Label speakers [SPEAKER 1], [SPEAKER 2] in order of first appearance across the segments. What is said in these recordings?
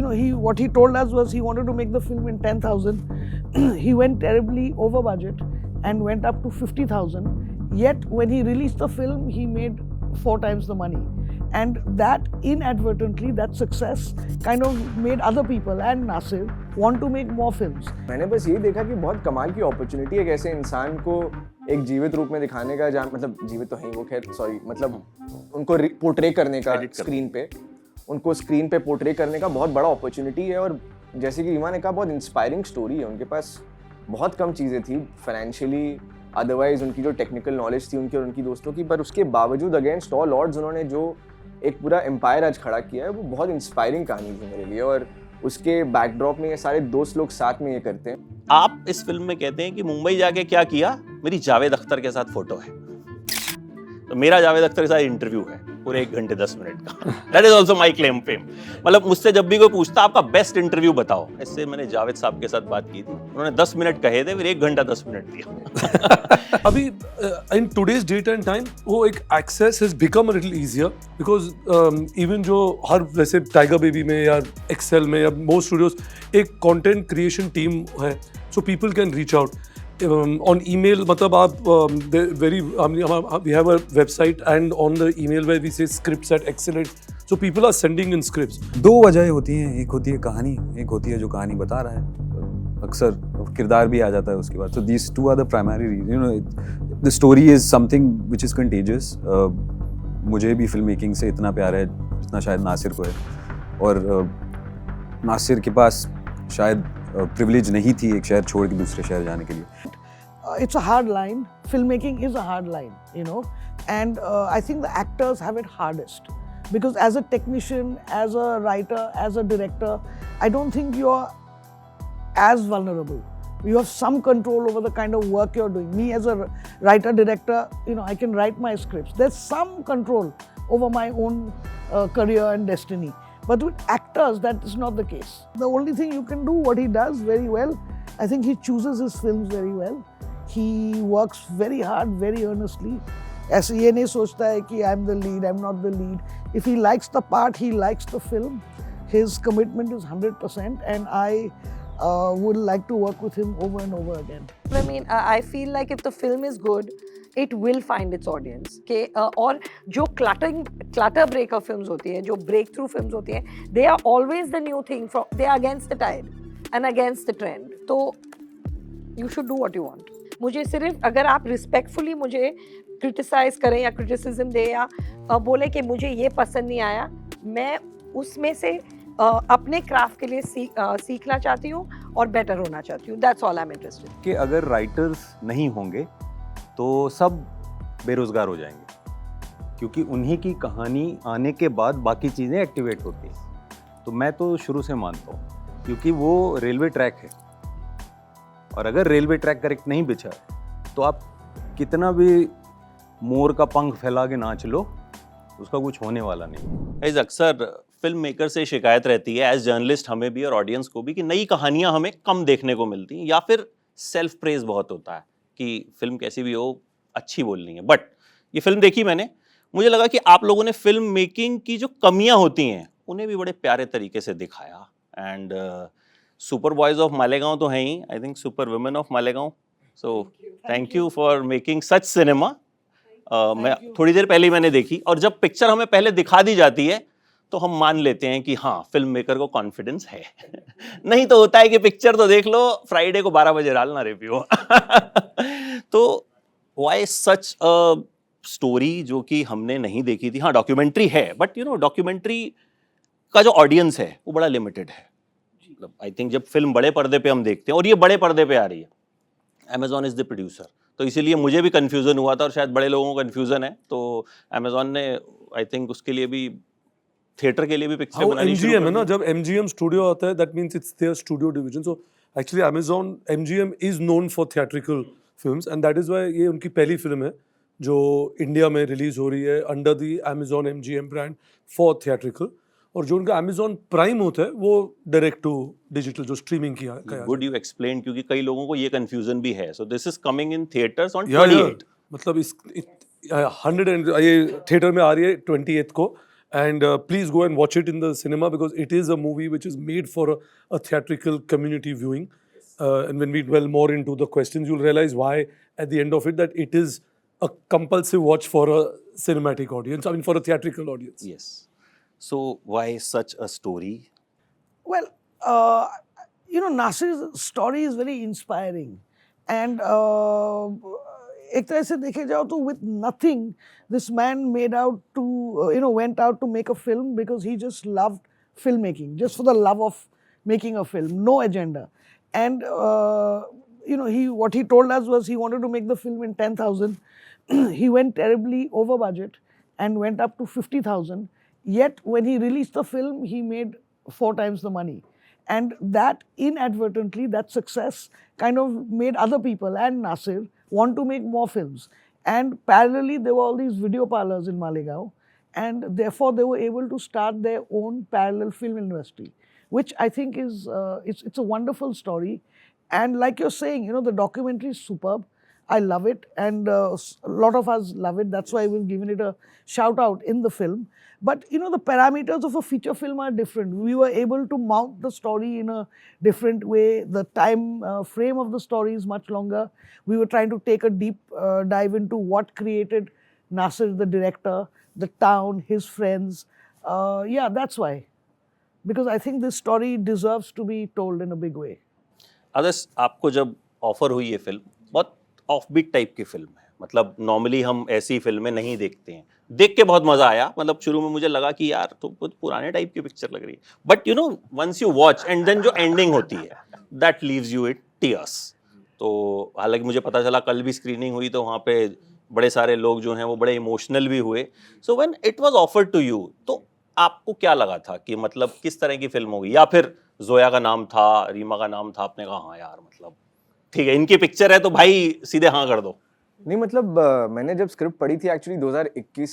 [SPEAKER 1] what he told us was he wanted to make the film in 10,000. He went terribly over budget and went up to 50,000. Yet when he released the film, he made 4 times the money. And that inadvertently, that success kind of made other people and Nasir want to make more films.
[SPEAKER 2] मैंने बस ये देखा कि बहुत कमाल की opportunity है कैसे इंसान को एक जीवित रूप में दिखाने का, जहाँ मतलब जीवित तो है वो, खैर सॉरी, मतलब उनको पोर्ट्रे करने का स्क्रीन पे, उनको स्क्रीन पे पोर्ट्रे करने का बहुत बड़ा अपॉर्चुनिटी है। और जैसे कि ईमा ने कहा, बहुत इंस्पायरिंग स्टोरी है। उनके पास बहुत कम चीज़ें थी फाइनेंशियली, अदरवाइज उनकी जो टेक्निकल नॉलेज थी उनकी और उनकी दोस्तों की, पर उसके बावजूद अगेंस्ट ऑल ऑड्स उन्होंने जो एक पूरा एम्पायर आज खड़ा किया है, वो बहुत इंस्पायरिंग कहानी थी मेरे लिए। और उसके बैकड्रॉप में ये सारे दोस्त लोग साथ में ये करते हैं।
[SPEAKER 3] आप इस फिल्म में कहते हैं कि मुंबई जाके क्या किया, मेरी जावेद अख्तर के साथ फोटो है। तो मेरा जावेद अख्तर के साथ इंटरव्यू है पूरे 1 घंटे 10 मिनट का। That is also my claim fame. मतलब मुझसे जब भी कोई पूछता आपका बेस्ट इंटरव्यू बताओ, इससे मैंने जावेद साहब के साथ बात की थी, उन्होंने 10 मिनट कहे थे, फिर 1 घंटा 10 मिनट दिया।
[SPEAKER 4] अभी in today's date and time वो एक access has become a little easier, because even जो हर वैसे टाइगर बेबी में या एक्सेल में या मोस्ट स्टूडियोज एक कंटेंट क्रिएशन टीम है, so people can reach out on email. मतलब आप we have a website and on the email where we say scripts@excellent, so people are sending in scripts.
[SPEAKER 5] 2 वजह होती हैं, एक होती है कहानी, एक होती है जो कहानी बता रहा है, अक्सर किरदार भी आ जाता है उसके बाद. So these 2 are the primary reasons. You know, the story is something which is contagious. मुझे भी फिल्म मेकिंग से इतना प्यार है जितना शायद नासिर को है, और नासिर के पास शायद प्रिविलेज नहीं थी एक शहर छोड़ के दूसरे शहर जाने के लिए.
[SPEAKER 1] It's a hard line. Filmmaking is a hard line, and I think the actors have it hardest, because as a technician, as a writer, as a director, I don't think you're as vulnerable. You have some control over the kind of work you're doing. Me as a writer director, I can write my scripts. There's some control over my own career and destiny. But with actors, that is not the case. The only thing you can do, what he does very well, I think he chooses his films very well. He works very hard, very earnestly. ऐसे ये नहीं सोचता है कि I'm the lead, I'm not the lead. If he likes the part, he likes the film. His commitment is 100%, and I would like to work with him over and over again.
[SPEAKER 6] I mean, I feel like if the film is good, it will find its audience. और जो clutter breaker films होती हैं, जो breakthrough films होती हैं, they are always the new thing. They are against the tide and against the trend. तो you should do what you want. मुझे सिर्फ अगर आप respectfully मुझे criticize करें या criticism दें या बोले कि मुझे ये पसंद नहीं आया, मैं उसमें से अपने क्राफ्ट के लिए सीखना चाहती हूँ और बेटर होना चाहती हूँ. That's all I'm interested.
[SPEAKER 7] कि अगर राइटर्स नहीं होंगे तो सब बेरोजगार हो जाएंगे, क्योंकि उन्हीं की कहानी आने के बाद बाकी चीज़ें एक्टिवेट होती हैं. तो मैं तो शुरू से मानता हूँ, क्योंकि वो रेलवे ट्रैक है, और अगर रेलवे ट्रैक करेक्ट नहीं बिछा तो आप कितना भी मोर का पंख फैला के नाच लो, उसका कुछ होने वाला नहीं.
[SPEAKER 3] अक्सर फिल्म मेकर से शिकायत रहती है, एज जर्नलिस्ट हमें भी और ऑडियंस को भी, कि नई कहानियां हमें कम देखने को मिलती हैं, या फिर सेल्फ प्रेज बहुत होता है कि फिल्म कैसी भी हो अच्छी बोलनी है. बट ये फिल्म देखी मैंने, मुझे लगा कि आप लोगों ने फिल्म मेकिंग की जो कमियां होती हैं उन्हें भी बड़े प्यारे तरीके से दिखाया. And super boys of Malegaon तो हैं ही, I think super women of Malegaon. So thank you for making such cinema. मैं थोड़ी देर पहले ही मैंने देखी, और जब पिक्चर हमें पहले दिखा दी जाती है तो हम मान लेते हैं कि हाँ, फिल्म मेकर को कॉन्फिडेंस है. नहीं तो होता है कि पिक्चर तो देख लो, फ्राइडे को 12 बजे डालना रिव्यू. तो व्हाई सच अ स्टोरी जो कि हमने नहीं देखी थी. हाँ, डॉक्यूमेंट्री है, बट डॉक्यूमेंट्री का जो ऑडियंस है वो बड़ा लिमिटेड है. मतलब आई थिंक जब फिल्म बड़े पर्दे पे हम देखते हैं, और ये बड़े पर्दे पे आ रही है, Amazon इज द प्रोड्यूसर, तो इसीलिए मुझे भी कंफ्यूजन हुआ था, और शायद बड़े लोगों को कंफ्यूजन है. तो Amazon ने आई थिंक उसके लिए भी, थिएटर के लिए भी पिक्चर बनानी शुरू कर दी.
[SPEAKER 4] MGM है ना, जब MGM स्टूडियो आता है, that means it's their studio division. So actually MGM is known for theatrical films, and that is why ये उनकी पहली फिल्म है जो इंडिया में रिलीज हो रही है under the Amazon MGM brand for theatrical. और जो उनका Amazon प्राइम होता है वो डायरेक्ट टू डिजिटल जो स्ट्रीमिंग किया है.
[SPEAKER 3] Would you explain, क्योंकि कई लोगों को ये कंफ्यूजन भी है. So this is coming in theaters on 28.
[SPEAKER 4] मतलब 100 ये थिएटर में आ रही है 28 को, And please go and watch it in the cinema because it is a movie which is made for a theatrical community viewing. And when we dwell more into the questions, you'll realize why at the end of it that it is a compulsive watch for a cinematic audience. I mean, for a theatrical audience.
[SPEAKER 3] Yes. So why such a story?
[SPEAKER 1] Well, Nasir's story is very inspiring. And एक तरह से देखे जाओ तो with nothing, this man went out to make a film because he just loved filmmaking, just for the love of making a film, no agenda. And what he told us was he wanted to make the film in 10,000. He went terribly over budget and went up to 50,000. Yet when he released the film, he made 4 times the money. And that inadvertently, that success kind of made other people and Nasir want to make more films. And parallelly, there were all these video parlors in Malegaon. And therefore, they were able to start their own parallel film industry, which I think is, it's a wonderful story. And like you're saying, the documentary is superb. I love it, and a lot of us love it. That's why we've given it a shout out in the film. But the parameters of a feature film are different. We were able to mount the story in a different way. The time frame of the story is much longer. We were trying to take a deep dive into what created Nasir, the director, the town, his friends. Yeah, that's why. Because I think this story deserves to be told in a big way.
[SPEAKER 3] आदर्श, आपको जब offer हुई ये film, बहुत offbeat type की film है, मतलब normally हम ऐसी फिल्में नहीं देखते हैं, देख के बहुत मजा आया, मतलब शुरू में मुझे लगा कि यार तो बहुत पुराने टाइप की पिक्चर लग रही है, but once you watch and then जो एंडिंग होती है that leaves you it tears. तो हालांकि मुझे पता चला, कल भी स्क्रीनिंग हुई तो वहाँ पे बड़े सारे लोग जो हैं वो बड़े इमोशनल भी हुए. So when it was offered to you, तो आपको क्या लगा था कि मतलब किस तरह की फिल्म होगी, या फिर जोया का नाम था, रीमा का नाम था, आपने कहा हाँ यार मतलब ठीक है इनकी पिक्चर है तो भाई सीधे हाँ कर दो?
[SPEAKER 2] नहीं मतलब मैंने जब स्क्रिप्ट पढ़ी थी एक्चुअली 2021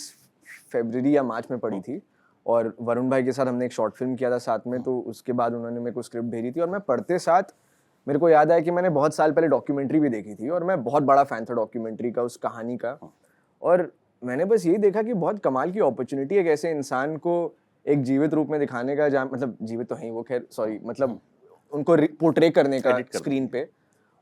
[SPEAKER 2] फरवरी या मार्च में पढ़ी थी, और वरुण भाई के साथ हमने एक शॉर्ट फिल्म किया था साथ में, तो उसके बाद उन्होंने मेरे को स्क्रिप्ट भेजी थी, और मैं पढ़ते साथ मेरे को याद आया कि मैंने बहुत साल पहले डॉक्यूमेंट्री भी देखी थी, और मैं बहुत बड़ा फैन था डॉक्यूमेंट्री का, उस कहानी का, और मैंने बस यही देखा कि बहुत कमाल की अपॉर्चुनिटी है ऐसे इंसान को एक जीवित रूप में दिखाने का, जहाँ मतलब जीवित तो है ही वो, खैर सॉरी, मतलब उनको पोर्ट्रे करने का स्क्रीन पे,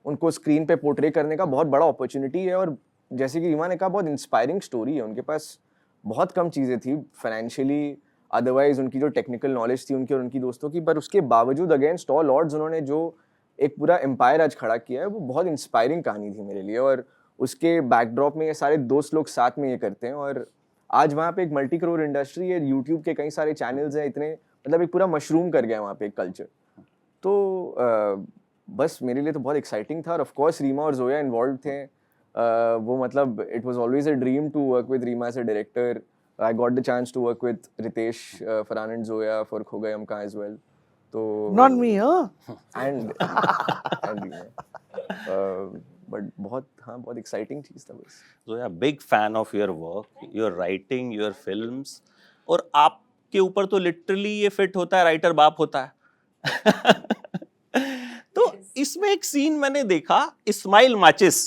[SPEAKER 2] उनको स्क्रीन पे पोर्ट्रे करने का बहुत बड़ा अपॉर्चुनिटी है. और जैसे कि रीमा ने कहा, बहुत इंस्पायरिंग स्टोरी है. उनके पास बहुत कम चीज़ें थी फाइनेंशियली, अदरवाइज उनकी जो टेक्निकल नॉलेज थी उनकी और उनकी दोस्तों की, पर उसके बावजूद अगेंस्ट ऑल ऑड्स उन्होंने जो एक पूरा एम्पायर आज खड़ा किया है, वो बहुत इंस्पायरिंग कहानी थी मेरे लिए. और उसके बैकड्रॉप में ये सारे दोस्त लोग साथ में ये करते हैं, और आज वहाँ पे एक मल्टी करोड़ इंडस्ट्री है, यूट्यूब के कई सारे चैनल्स हैं, इतने मतलब एक पूरा मशरूम कर गया वहाँ पे एक कल्चर. तो बस मेरे लिए तो बहुत एक्साइटिंग था. और ऑफ कोर्स रीमा और जोया इन्वॉल्व थे. वो मतलब it was always a dream to work with Reema as a director. I got the chance to work with Ritesh Farhan and Zoya for Kho Gaye Hum Kahan as well. तो
[SPEAKER 1] Not me, huh?
[SPEAKER 2] And but बहुत exciting चीज़ था बस.
[SPEAKER 3] Zoya, big fan of your work, your writing, your films, और आपके ऊपर तो literally ये फिट होता है, राइटर बाप होता है. तो इसमें एक सीन मैंने देखा, इस्माइल माचिस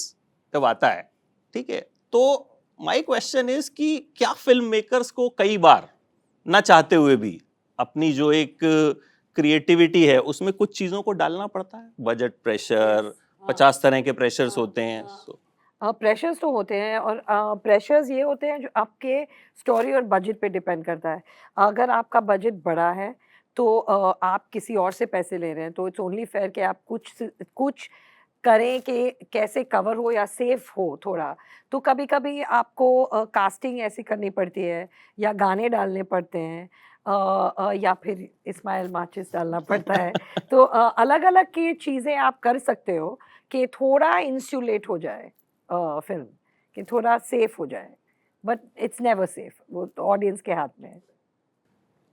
[SPEAKER 3] जब आता है, ठीक है, तो माय क्वेश्चन इज कि क्या फिल्म मेकर्स को कई बार ना चाहते हुए भी अपनी जो एक क्रिएटिविटी है उसमें कुछ चीजों को डालना पड़ता है? बजट प्रेशर, 50 तरह के प्रेशर्स होते हैं.
[SPEAKER 6] प्रेशर्स तो होते हैं, और प्रेशर्स ये होते हैं जो आपके स्टोरी और बजट पे डिपेंड करता है. अगर आपका बजट बड़ा है तो आप किसी और से पैसे ले रहे हैं, तो इट्स ओनली फेयर कि आप कुछ करें कि कैसे कवर हो या सेफ हो थोड़ा. तो कभी कभी आपको कास्टिंग ऐसी करनी पड़ती है, या गाने डालने पड़ते हैं, या फिर इस्माइल माचिस डालना पड़ता है. तो अलग अलग की चीज़ें आप कर सकते हो कि थोड़ा इंसुलेट हो जाए फिल्म, कि थोड़ा सेफ हो जाए, बट इट्स नेवर सेफ. वो तो ऑडियंस के हाथ में है.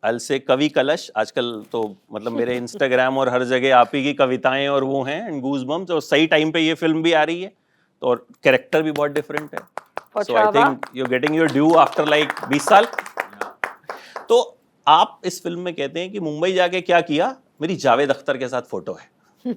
[SPEAKER 3] अल से कवि कलश, आजकल तो मतलब मेरे इंस्टाग्राम और हर जगह आप ही की कविताएं और वो हैं, एंड गूज़बम्प्स, और सही टाइम पे ये फिल्म भी आ रही है, तो और कैरेक्टर भी बहुत डिफरेंट है. So I think you are getting your due after like 20 साल. तो आप इस फिल्म में कहते हैं कि मुंबई जाके क्या किया, मेरी जावेद अख्तर के साथ फोटो है.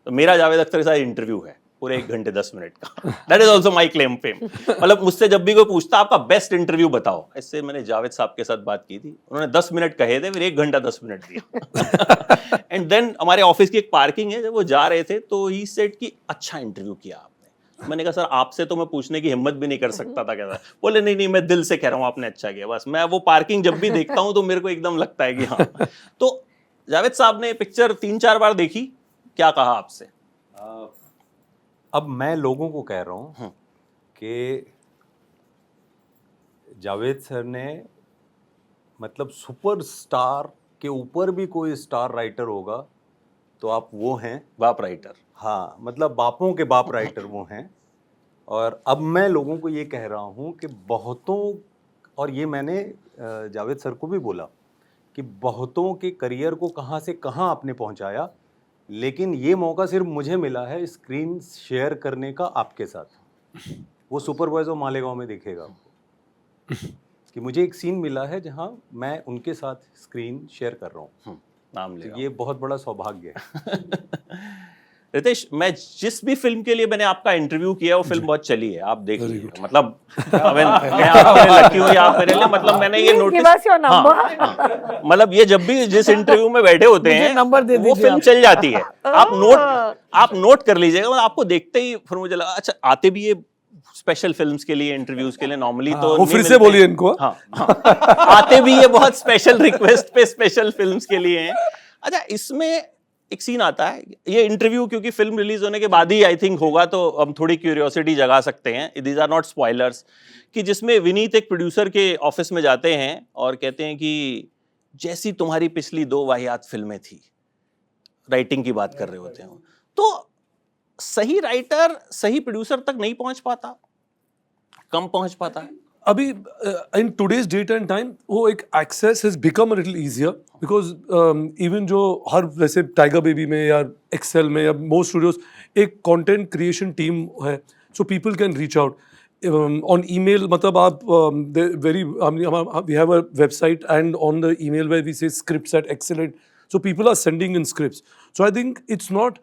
[SPEAKER 3] तो मेरा जावेद अख्तर के साथ इंटरव्यू है. पूरे 1 घंटे 10 मिनट का। That is also my claim fame. मतलब मुझसे जब भी कोई पूछता आपका बेस्ट इंटरव्यू बताओ, इससे मैंने जावेद साहब के साथ बात की थी, उन्होंने 10 मिनट कहे थे, फिर 1 घंटा 10 मिनट दिया। एंड देन हमारे ऑफिस की एक पार्किंग है, जब वो जा रहे थे तो ही सेड कि अच्छा इंटरव्यू किया आपने। मैंने कहा सर आपसे तो मैं पूछने की हिम्मत भी नहीं कर सकता था, कैसा। बोले नहीं नहीं मैं दिल से कह रहा हूँ आपने अच्छा किया। बस मैं वो पार्किंग जब भी देखता हूँ तो मेरे को एकदम लगता है कि हाँ। तो जावेद साहब ने पिक्चर 3-4 बार देखी, क्या कहा आपसे?
[SPEAKER 7] अब मैं लोगों को कह रहा हूँ कि जावेद सर ने मतलब सुपरस्टार के ऊपर भी कोई स्टार राइटर होगा तो आप वो हैं,
[SPEAKER 3] बाप राइटर।
[SPEAKER 7] हाँ, मतलब बापों के बाप राइटर वो हैं। और अब मैं लोगों को ये कह रहा हूँ कि बहुतों, और ये मैंने जावेद सर को भी बोला कि बहुतों के करियर को कहाँ से कहाँ आपने पहुँचाया, लेकिन ये मौका सिर्फ मुझे मिला है स्क्रीन शेयर करने का आपके साथ। वो सुपरवाइजर मालेगांव में दिखेगा आपको कि मुझे एक सीन मिला है जहाँ मैं उनके साथ स्क्रीन शेयर कर रहा हूँ।
[SPEAKER 3] नाम ले
[SPEAKER 7] तो ये बहुत बड़ा सौभाग्य है।
[SPEAKER 3] रितेश, मैं जिस भी फिल्म के लिए मैंने आपका इंटरव्यू किया वो फिल्म बहुत चली है, आप देख लीजिए। मतलब मैं आपके लिए लकी हूँ या आप मेरे लिए, मतलब मैंने ये नोटिस, मतलब ये जब भी जिस इंटरव्यू में बैठे होते हैं
[SPEAKER 1] नंबर दे
[SPEAKER 3] वो
[SPEAKER 1] दीजिए
[SPEAKER 3] फिल्म
[SPEAKER 1] आप।
[SPEAKER 3] चल जाती है। आप नोट कर लीजिएगा। मतलब आपको देखते ही फिर मुझे लगा अच्छा आते भी ये स्पेशल फिल्म्स के लिए, इंटरव्यूज के लिए नॉर्मली तो
[SPEAKER 4] वो
[SPEAKER 3] नहीं
[SPEAKER 4] फिर से
[SPEAKER 3] मिलते
[SPEAKER 4] बोलिए
[SPEAKER 3] हैं।
[SPEAKER 4] इनको।
[SPEAKER 3] हाँ, आते भी ये बहुत स्पेशल रिक्वेस्ट पे स्पेशल फिल्म्स के लिए हैं। अच्छा, इसमें एक सीन आता है, ये इंटरव्यू क्योंकि फिल्म रिलीज होने के बाद ही आई थिंक होगा, तो हम थोड़ी क्यूरियोसिटी जगा सकते हैं, दीज आर नॉट स्पॉयलर्स, कि जिसमें विनीत एक प्रोड्यूसर के ऑफिस में जाते हैं और कहते हैं कि जैसी तुम्हारी पिछली 2 वाहियात फिल्में थी, राइटिंग की बात कर रहे होते हैं। तो सही राइटर सही प्रोड्यूसर तक नहीं पहुंच पाता, कम पहुंच पाता है।
[SPEAKER 4] अभी in today's date and time वो एक access has become a little easier because even जो हर वैसे टाइगर बेबी में या एक्सेल में या मोस्ट स्टूडियोज एक कंटेंट क्रिएशन टीम है, so people can reach out on email. मतलब आप very we have a website and on the email where we say scripts at excellent, so people are sending in scripts. So I think it's not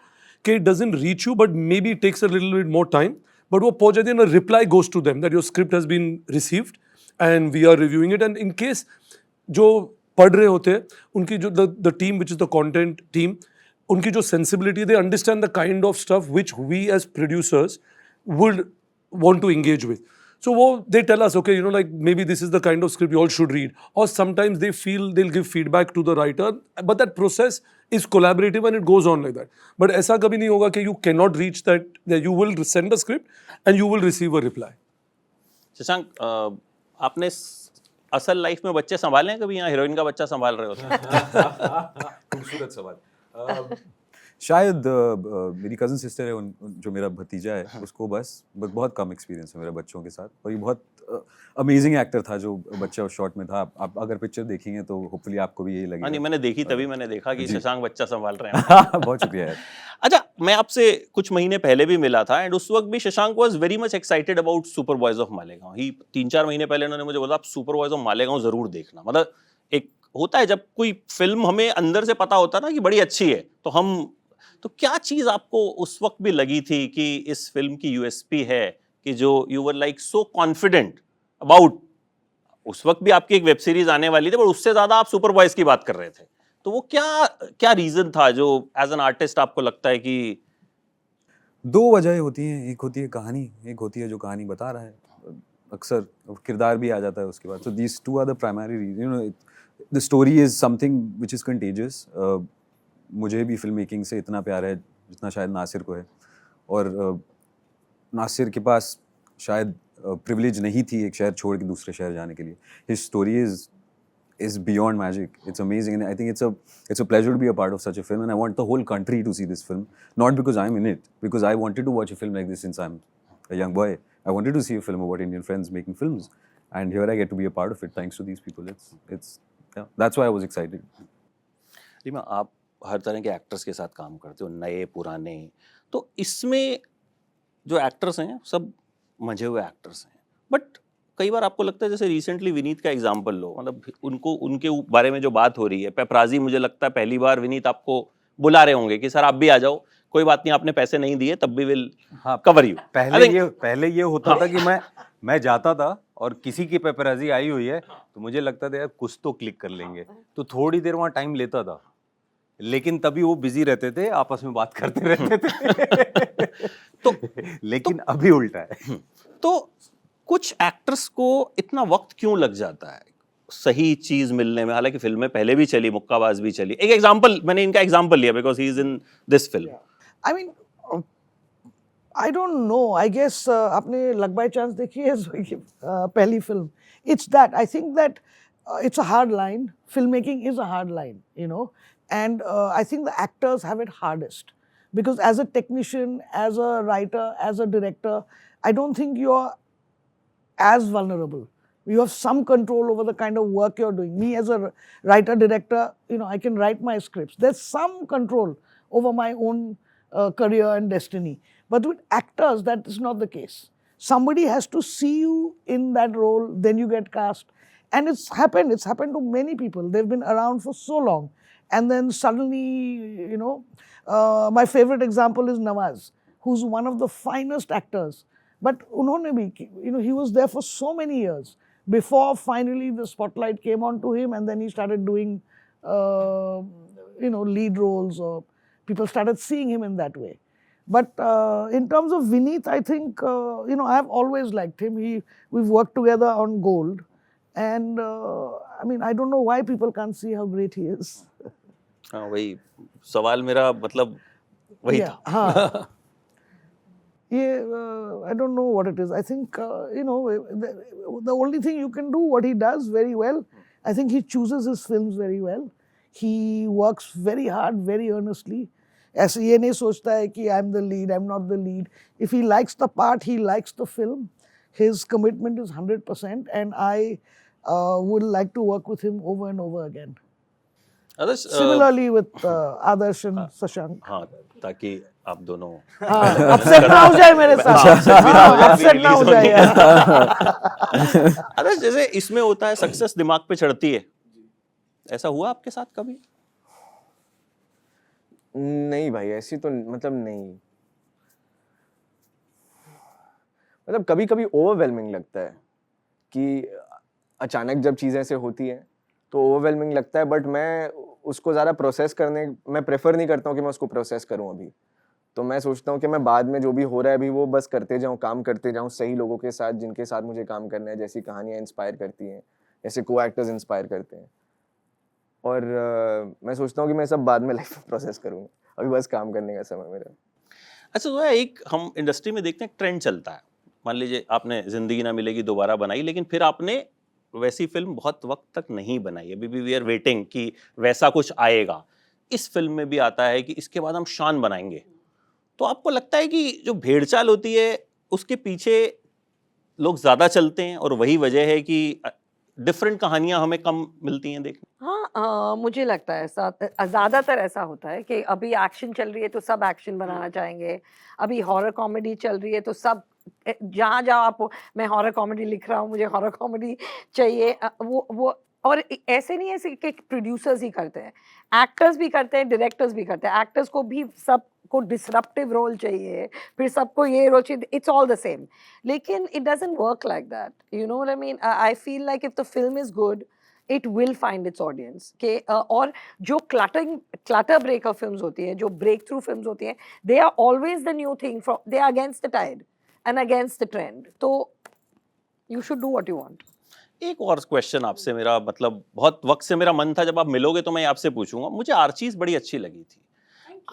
[SPEAKER 4] कि it doesn't reach you, but maybe it takes a little bit more time. But वो पहुंच जाती है ना, reply goes to them that your script has been received and we are reviewing it. And in case जो पढ़ रहे होते हैं उनकी जो the team which is the content team, उनकी जो sensibility, they understand the kind of stuff which we as producers would want to engage with. So they tell us, okay, like maybe this is the kind of script you all should read. Or sometimes they feel they'll give feedback to the writer, but that process is collaborative and it goes on like that. But ऐसा कभी नहीं होगा कि you cannot reach that you will send a script and you will receive a reply.
[SPEAKER 3] Shashank, आपने असल life में बच्चे संभाले हैं कभी, यहाँ हीरोइन का बच्चा संभाल रहे होते हैं?
[SPEAKER 5] खूबसूरत सवाल। शायद मेरी कज़न सिस्टर है, जो मेरा भतीजा है, उसको बस बहुत कम एक्सपीरियंस है मेरे बच्चों के साथ। और ये बहुत अमेजिंग एक्टर था जो बच्चा उस शॉट में था। आप अगर पिक्चर देखेंगे तो होपफुली आपको भी यही लगेगा।
[SPEAKER 3] नहीं, मैंने देखी, तभी मैंने देखा कि शशांक बच्चा संभाल रहे हैं।
[SPEAKER 5] बहुत शुक्रिया यार।
[SPEAKER 3] अच्छा, मैं आपसे कुछ महीने पहले भी मिला था एंड उस वक्त भी Shashank was very much excited about super boys of Malegaon. ही 3-4 महीने पहले उन्होंने मुझे बोला आप सुपर बॉयज ऑफ मालेगांव जरूर देखना। मतलब एक होता है जब कोई फिल्म हमें अंदर से पता होता ना कि बड़ी अच्छी है, तो क्या चीज आपको उस वक्त भी लगी थी कि इस फिल्म की यूएसपी है कि जो you were like so confident about? उस वक्त भी आपकी एक वेब सीरीज आने वाली थी, पर उससे ज्यादा आप सुपर बॉयज की बात कर रहे थे। तो वो क्या रीजन था जो एज एन आर्टिस्ट आपको लगता है कि?
[SPEAKER 5] 2 वजह होती हैं, एक होती है कहानी, एक होती है जो कहानी बता रहा है। अक्सर किरदार भी आ जाता है उसके बाद। So these 2 are the primary reasons. The story is something which is contagious. मुझे भी फिल्म मेकिंग से इतना प्यार है जितना शायद नासिर को है, और नासिर के पास शायद प्रिविलेज नहीं थी एक शहर छोड़ के दूसरे शहर जाने के लिए। His story is beyond magic. It's amazing, and I think it's a pleasure to be a part of such a film, and I want the whole country to see this film, not because I'm in it, because I wanted to watch a film like this since I'm a young boy. I wanted to see a film about Indian friends making films, and here I get to be a part of it thanks to these people. Yeah, that's why I was excited.
[SPEAKER 3] Reema, आप हर तरह के actors के साथ काम करते हो, नए पुराने, तो इसमें जो एक्टर्स हैं सब मजे हुए एक्टर्स हैं, बट कई बार आपको लगता है जैसे रिसेंटली विनीत का एग्जांपल लो, मतलब उनके बारे में जो बात हो रही है, पेपराजी, मुझे लगता है पहली बार विनीत आपको बुला रहे होंगे कि सर आप भी आ जाओ, कोई बात नहीं, आपने पैसे नहीं दिए तब भी विल
[SPEAKER 7] हाँ,
[SPEAKER 3] कवर यू।
[SPEAKER 7] पहले ये होता था कि मैं जाता था और किसी की पेपराजी आई हुई है तो मुझे लगता था यार कुछ तो क्लिक कर लेंगे, तो थोड़ी देर वहाँ टाइम लेता था, लेकिन तभी वो बिजी रहते थे, आपस में बात करते रहते थे। लेकिन अभी उल्टा है।
[SPEAKER 3] तो कुछ एक्टर्स को इतना वक्त क्यों लग जाता है सही चीज मिलने में? हालांकि फिल्में पहले भी चली, मुक्काबाज भी चली। एक एग्जांपल, मैंने इनका एग्जांपल लिया because he is in this film.
[SPEAKER 1] I mean, I don't know. I guess आपने लक बाय चांस देखी है पहली film. It's that. I think that it's a hard line. Filmmaking is a hard line, you know, and I think the actors have it hardest because as a technician, as a writer, as a director, I don't think you're as vulnerable. You have some control over the kind of work you're doing. Me as a writer director, you know, I can write my scripts. There's some control over my own career and destiny. But with actors, that is not the case. Somebody has to see you in that role, then you get cast. And it's happened to many people. They've been around for so long. And then suddenly, you know, my favorite example is Nawaz, who's one of the finest actors. But unhone bhi, you know, he was there for so many years before finally the spotlight came onto him, and then he started doing, you know, lead roles, or people started seeing him in that way. But in terms of Vineet, I think, you know, I have always liked him. We've worked together on Gold. And I mean, I don't know why people can't see how great he is.
[SPEAKER 3] हाँ, वही सवाल मेरा मतलब वही था।
[SPEAKER 1] हाँ. I don't know what it is. I think, you know, the only thing you can do what he does very well. I think he chooses his films very well. He works very hard, very earnestly. ऐसे ये नहीं सोचता है कि I'm the lead, I'm not the lead. If he likes the part, he likes the film. His commitment is 100%, and I would like to work with him over and over again.
[SPEAKER 3] Others,
[SPEAKER 1] Similarly with Adarsh and Shashank.
[SPEAKER 3] हाँ, ताकि आप दोनों
[SPEAKER 1] upset ना हो जाए मेरे साथ, upset ना हो जाए।
[SPEAKER 3] अदर्स, जैसे इसमें होता है सक्सेस दिमाग पे चढ़ती है, ऐसा हुआ आपके साथ कभी?
[SPEAKER 2] नहीं भाई, ऐसी तो मतलब नहीं, मतलब कभी कभी ओवरवेलमिंग लगता है कि अचानक जब चीज़ें ऐसे होती हैं तो ओवरवेलमिंग लगता है, बट मैं उसको ज़्यादा प्रोसेस करने, मैं प्रेफर नहीं करता हूँ कि मैं उसको प्रोसेस करूँ अभी। तो मैं सोचता हूँ कि मैं बाद में जो भी हो रहा है अभी वो बस करते जाऊँ, काम करते जाऊँ सही लोगों के साथ जिनके साथ मुझे काम करना है, जैसी कहानियाँ इंस्पायर करती हैं, जैसे को एक्टर्स इंस्पायर करते हैं। और मैं सोचता हूँ कि मैं सब बाद में लाइफ में प्रोसेस करूँगा, अभी बस काम करने का समय मेरा।
[SPEAKER 3] अच्छा, तो एक हम इंडस्ट्री में देखते हैं ट्रेंड चलता है। मान लीजिए आपने जिंदगी ना मिलेगी दोबारा बनाई, लेकिन फिर आपने वैसी फिल्म बहुत वक्त तक नहीं बनाई। अभी भी वी आर वेटिंग कि वैसा कुछ आएगा। इस फिल्म में भी आता है कि इसके बाद हम शान बनाएंगे। तो आपको लगता है कि जो भेड़चाल होती है उसके पीछे लोग ज्यादा चलते हैं और वही वजह है कि डिफरेंट कहानियां हमें कम मिलती हैं देखने?
[SPEAKER 6] हाँ, मुझे लगता है ऐसा, ज़्यादातर ऐसा होता है कि अभी एक्शन चल रही है तो सब एक्शन बनाना चाहेंगे, अभी हॉरर कॉमेडी चल रही है तो सब जहाँ जाओ आप, मैं हॉरर कॉमेडी लिख रहा हूँ, मुझे हॉरर कॉमेडी चाहिए। वो और ऐसे नहीं है कि प्रोड्यूसर्स ही करते हैं, एक्टर्स भी करते हैं, डायरेक्टर्स भी करते हैं। एक्टर्स को भी सबको डिसरप्टिव रोल चाहिए, फिर सबको ये रोल चाहिए, इट्स ऑल द सेम। लेकिन it doesn't work like that, you know what I mean. I feel like if the film is good, it will find its audience के। और जो क्लटर ब्रेकर फिल्म्स होती हैं, जो break through films होती हैं, they are always the new thing, they are against the tide and against the trend. तो you should do what you want.
[SPEAKER 3] एक और क्वेश्चन आपसे, मेरा मतलब बहुत वक्त से मेरा मन था जब आप मिलोगे तो मैं आपसे पूछूंगा। मुझे आर्चीज बड़ी अच्छी लगी थी।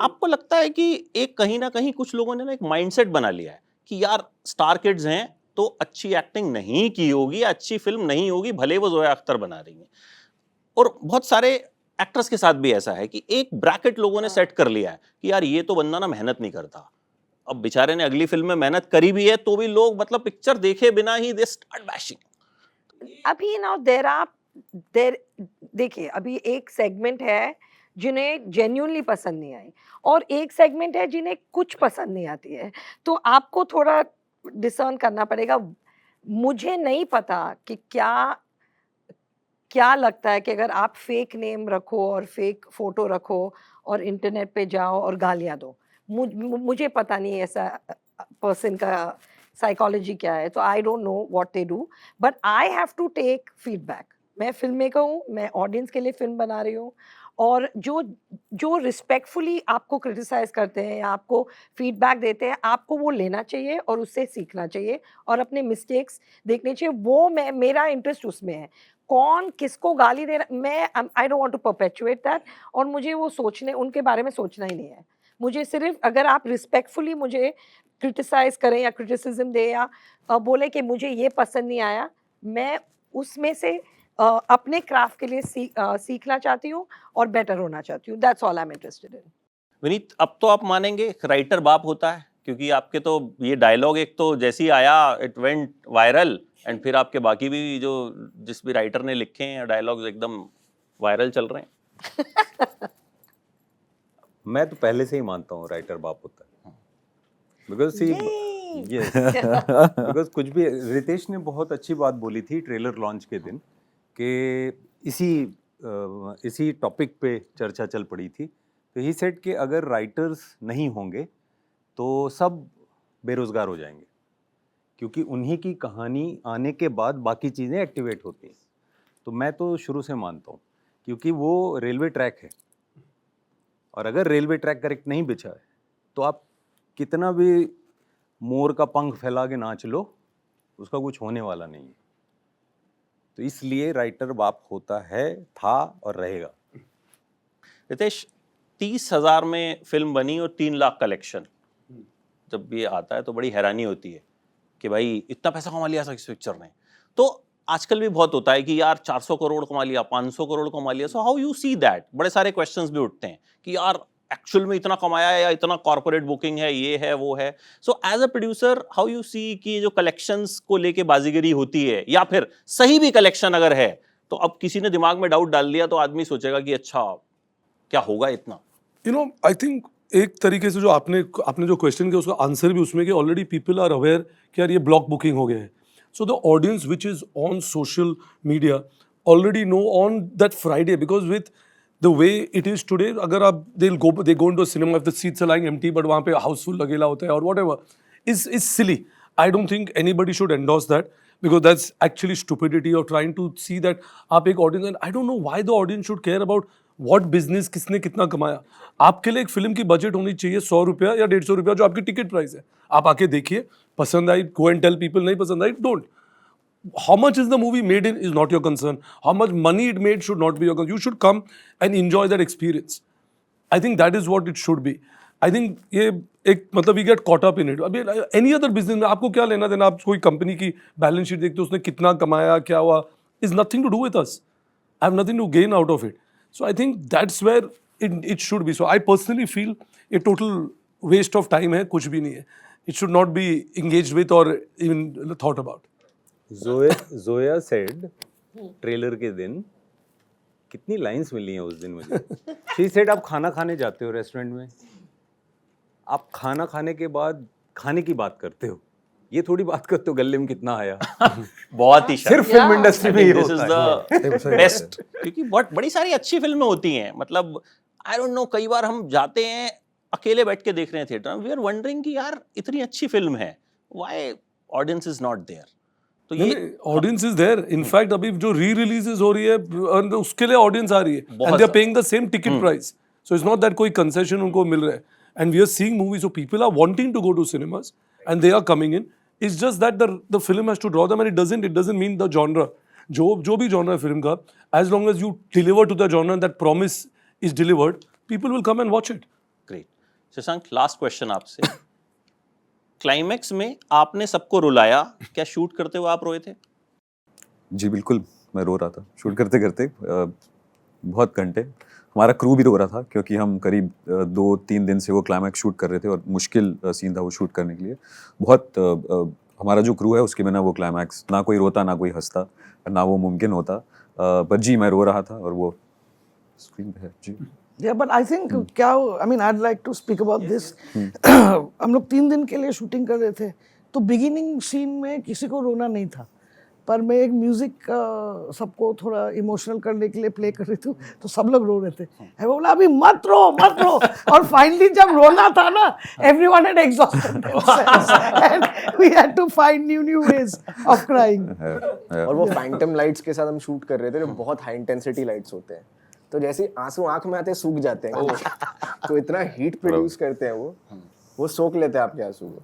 [SPEAKER 3] आपको लगता है कि एक कहीं ना कहीं कुछ लोगों ने ना एक माइंडसेट बना लिया है कि यार स्टार किड्स हैं तो अच्छी एक्टिंग नहीं की होगी, अच्छी फिल्म नहीं होगी, भले वो जोया अख्तर बना रही हैं। और बहुत सारे एक्टर्स के साथ भी ऐसा है कि एक ब्रैकेट लोगों ने सेट कर लिया है कि यार ये तो बंदा ना मेहनत नहीं करता। अब बेचारे ने अगली फिल्म में मेहनत करी भी है तो भी लोग मतलब पिक्चर देखे बिना ही दे स्टार्ट बैशिंग।
[SPEAKER 6] अभी ना देखिए, अभी एक सेगमेंट है जिन्हें जेन्युइनली पसंद नहीं आई, और एक सेगमेंट है जिन्हें कुछ पसंद नहीं आती है। तो आपको थोड़ा डिसर्न करना पड़ेगा। मुझे नहीं पता कि क्या लगता है कि अगर आप फेक नेम रखो और फेक फोटो रखो और इंटरनेट पे जाओ और गालियां दो, मुझे पता नहीं ऐसा पर्सन का साइकोलॉजी क्या है, तो I don't know what they do, but I have to take feedback. मैं फिल्म मेकर हूँ, मैं ऑडियंस के लिए फिल्म बना रही हूँ, और जो रिस्पेक्टफुली आपको क्रिटिसाइज करते हैं या आपको फीडबैक देते हैं, आपको वो लेना चाहिए और उससे सीखना चाहिए और अपने मिस्टेक्स देखने चाहिए। वो मेरा इंटरेस्ट उसमें है, कौन किसको गाली दे रहा, मैं I don't want to perpetuate that, और मुझे वो सोचने उनके बारे में सोचना ही नहीं है। मुझे सिर्फ अगर आप रिस्पेक्टफुली मुझे क्रिटिसाइज करें या क्रिटिसिज्म दे या बोले कि मुझे ये पसंद नहीं आया, मैं उसमें से अपने क्राफ्ट के लिए सीखना चाहती हूँ और बेटर होना चाहती हूँ। That's all I am interested in.
[SPEAKER 3] Vineet, अब तो आप मानेंगे राइटर बाप होता है, क्योंकि आपके तो ये डायलॉग एक तो जैसे ही आया इट वेंट वायरल, एंड फिर आपके बाकी भी जो जिस भी राइटर ने लिखे हैं डायलॉग्स एकदम वायरल चल रहे हैं।
[SPEAKER 7] मैं तो पहले से ही मानता हूँ राइटर बाप होता है, बिकॉज सी यस बिकॉज कुछ भी रितेश ने बहुत अच्छी बात बोली थी ट्रेलर लॉन्च के दिन कि इसी टॉपिक पे चर्चा चल पड़ी थी। तो ही सेड कि अगर राइटर्स नहीं होंगे तो सब बेरोजगार हो जाएंगे, क्योंकि उन्हीं की कहानी आने के बाद बाकी चीज़ें एक्टिवेट होती हैं। तो मैं तो शुरू से मानता हूँ, क्योंकि वो रेलवे ट्रैक है, और अगर रेलवे ट्रैक करेक्ट नहीं बिछा है तो आप कितना भी मोर का पंख फैला के नाच लो, उसका कुछ होने वाला नहीं है। तो इसलिए राइटर बाप होता है, था और रहेगा।
[SPEAKER 3] रितेश, 30,000 में फिल्म बनी और 3 लाख कलेक्शन, जब ये आता है तो बड़ी हैरानी होती है कि भाई इतना पैसा कमा लिया था इस पिक्चर ने। तो आजकल भी बहुत होता है कि यार 400 करोड़ कमा लिया, 500 करोड़ कमा लिया। So how you see that? बड़े सारे क्वेश्चंस भी उठते हैं कि यार एक्चुअल में इतना कमाया है या इतना कॉर्पोरेट बुकिंग है, ये है वो है। So as a producer how you see कि जो कलेक्शंस को लेके बाजीगरी होती है, या फिर सही भी कलेक्शन अगर है तो अब किसी ने दिमाग में डाउट डाल दिया तो आदमी सोचेगा कि अच्छा क्या होगा इतना।
[SPEAKER 4] यू नो आई थिंक एक तरीके से जो आपने जो क्वेश्चन किया उसका आंसर भी उसमें कि ऑलरेडी पीपल आर अवेयर कि यार ये ब्लॉक बुकिंग हो गया है। So the audience which is on social media already know on that Friday, because with the way it is today, अगर आप they go into cinema if the seats are lying empty but वहाँ पे housefull लगेला होता है और whatever is silly. I don't think anybody should endorse that, because that's actually stupidity of trying to see that आप एक audience, and I don't know why the audience should care about what business किसने कितना कमाया। आपके लिए एक film की budget होनी चाहिए 100 रुपया या 150 रुपया, जो आपकी टिकट प्राइस है। आप आके देखिए, पसंद आई go and tell people, नहीं पसंद आई don't। How much is the movie made in is not your concern. How much money it made should not be your concern. You should come and enjoy that experience. I think that is what it should be. I think ये एक मतलब we get caught up in it. अभी any other business में आपको क्या लेना देना, आप कोई कंपनी की बैलेंस शीट देखते हो उसने कितना कमाया क्या हुआ, is nothing to do with us. I have nothing to gain out of it. So I think that's where it should be. So I personally feel a total waste of time है, कुछ भी नहीं है. It should not be engaged with or even thought about.
[SPEAKER 7] Zoya said trailer के दिन कितनी lines मिली हैं उस दिन मुझे। शी सेड आप खाना खाने जाते हो रेस्टोरेंट में, आप खाना खाने के बाद खाने की बात करते हो, ये थोड़ी बात करते हो गले में कितना आया।
[SPEAKER 3] बहुत ही
[SPEAKER 7] सिर्फ फिल्म इंडस्ट्री में ये
[SPEAKER 3] दिस इज
[SPEAKER 7] होता है।
[SPEAKER 3] द बेस्ट, क्योंकि बहुत बड़ी सारी अच्छी फिल्में होती हैं। मतलब आई डोंट नो, कई बार हम जाते हैं अकेले बैठ के देख रहे हैं थिएटर में, वी आर वंडरिंग कि यार इतनी अच्छी फिल्म है, why audience is not there. तो ये
[SPEAKER 4] ऑडियंस इज देयर। इनफैक्ट अभी जो री रिलीजेस हो रही है उसके लिए ऑडियंस आ रही है, and they are paying the same ticket price. So it's not that कोई कंसेशन उनको मिल रहा है, and we are seeing movies, so people are wanting to go to cinemas and they are coming in. It's just that the film has to draw them, and it doesn't mean the genre, जो भी genre है film का, as long as you deliver to the genre that promise is delivered, people will come and watch it.
[SPEAKER 3] Great. Shashank, last question आपसे। Climax में आपने सबको रुलाया, क्या shoot करते हुए आप रोए थे?
[SPEAKER 5] जी बिल्कुल, मैं रो रहा था शूट करते करते, बहुत घंटे। हमारा क्रू भी रो रहा था क्योंकि हम करीब 2-3 दिन से वो क्लाइमैक्स शूट कर रहे थे और मुश्किल सीन था वो शूट करने के लिए। बहुत हमारा जो क्रू है उसके बिना वो क्लाइमैक्स ना कोई रोता ना कोई हंसता, ना वो मुमकिन होता। पर जी मैं रो रहा था और वो स्क्रीन पे है जी।
[SPEAKER 1] Yeah, but I think क्या, I mean, I'd like to speak about this. हम लोग 3 दिन के लिए शूटिंग कर रहे थे, तो बिगिनिंग सीन में किसी को रोना नहीं था, पर मैं एक म्यूजिक सबको थोड़ा इमोशनल करने के लिए प्ले कर रही थी, तो सब लोग रो रहे थे। मैं बोला अभी मत रो मत रो, और फाइनली जब रोना था ना, everyone had exhausted themselves and we had to find new ways of crying.
[SPEAKER 2] और वो फैंटम लाइट्स के साथ हम शूट कर रहे थे, जो बहुत हाई इंटेंसिटी लाइट्स होते हैं, तो जैसे ही आंसू आंख में आते सूख जाते हैं, तो इतना हीट प्रोड्यूस करते हैं वो सोख लेते हैं आपके आंसू को।